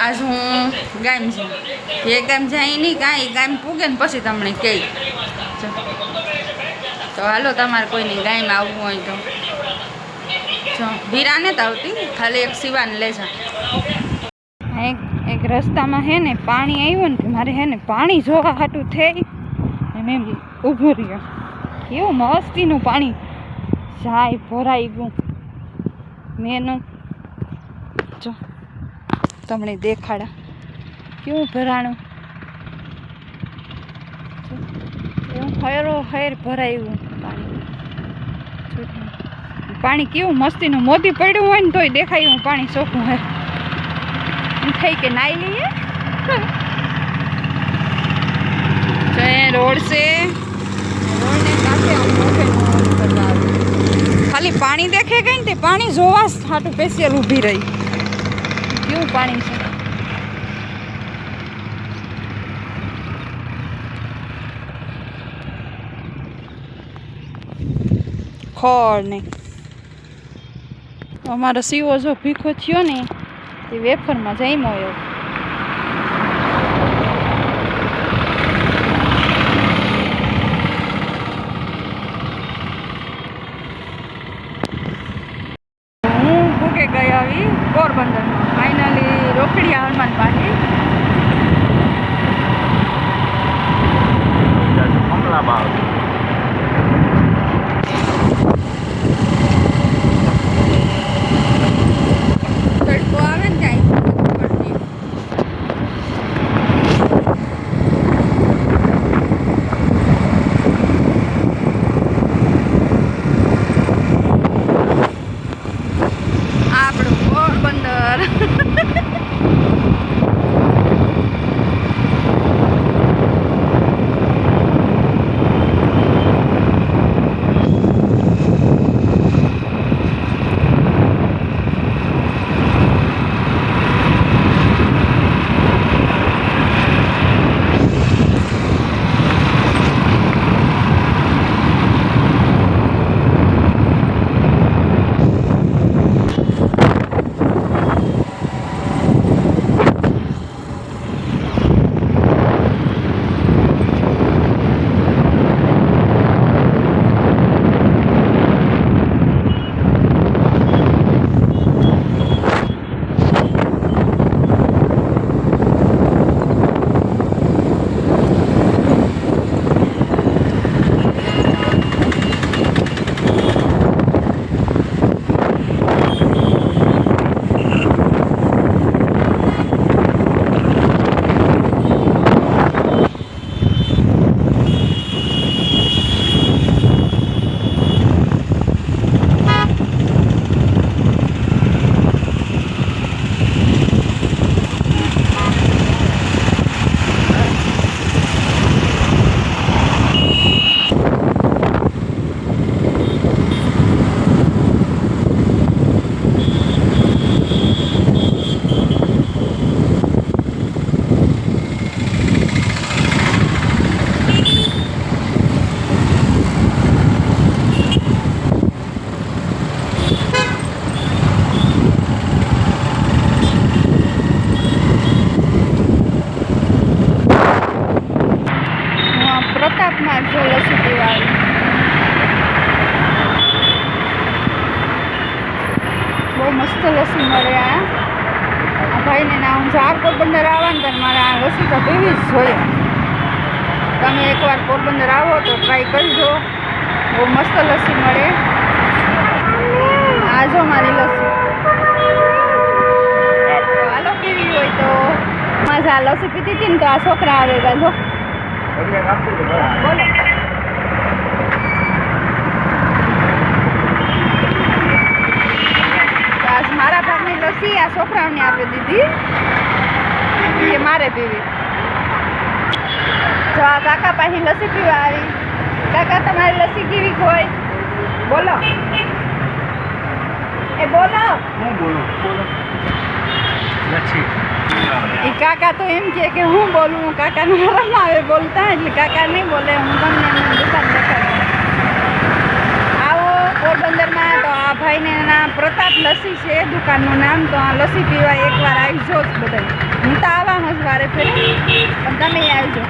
આજ હું ગામ છું એ ગામ જાય નહીં કાંઈ ગામ પૂગે ને પછી તમને કહે તો હાલો તમારે કોઈની ગાયમાં આવવું હોય તો જો ભીરા નથી આવતી ખાલી એક સિવાને લેજા એક રસ્તામાં હે ને પાણી આવ્યું ને મારે હે ને પાણી જોવા હાટું થઈ અને ઊભું રહ્યો કેવું મસ્તીનું પાણી જાય ભરાઈ ગયું મેનું જો તમને દેખાડા કેવું ભરાણું એવું હૈરો હૈર ભરાયું પાણી પાણી કેવું મસ્તીનું મોતી પડ્યું હોય ને તોય દેખાયું પાણી ચોખ્ખું હે થઈ કે નાઈ લઈએ તો એ રોડ છે રોડને કાંઠે ખાલી પાણી દેખે ગઈ ને તે પાણી જોવા હાટું સ્પેશિયલ ઊભી રહી કેવું પાણી છે ખોળ ને અમારો સીવો જો ભીખો થયો ને તે વેફરમાં જમ્યો એવો હું ભૂકે ગઈ આવી પોરબંદરમાં ફાઇનલી રોકડિયા હનુમાન પાછી બહુ મસ્ત લસ્સી મળે આ ભાઈને ના હું આ પોરબંદર આવવાનું તો મારે આ લસ્સી તો પીવી જ જોઈએ તમે એકવાર પોરબંદર આવો તો ટ્રાય કરજો બહુ મસ્ત લસ્સી મળે આ જો મારી લસ્સી હાલો પીવી હોય તો મજા આ લસ્સી પીતી હતી ને તો આ છોકરા આવેલા જો બોલો મારા ભાગની લસ્સી આ છોકરાઓને આપી દીધી કે મારે પીવી જો આ કાકા પાસે લસ્સી પીવા આવી કાકા તમારી લસ્સી કેવી હોય બોલો એ બોલો હું બોલું એ કાકા તો એમ કે હું બોલું કાકાને આરામ આવે બોલતા એટલે કાકા નહીં બોલે હું તમને દુકાન દેખાડું આવો પોરબંદરમાં. તો આ ભાઈને ના પ્રતાપ લસ્સી છે દુકાનનું નામ. તો આ લસ્સી પીવા એકવાર આવજો જ બધા. હું તો આવવાનો જ વારે ફેરે, પણ તમે આવજો.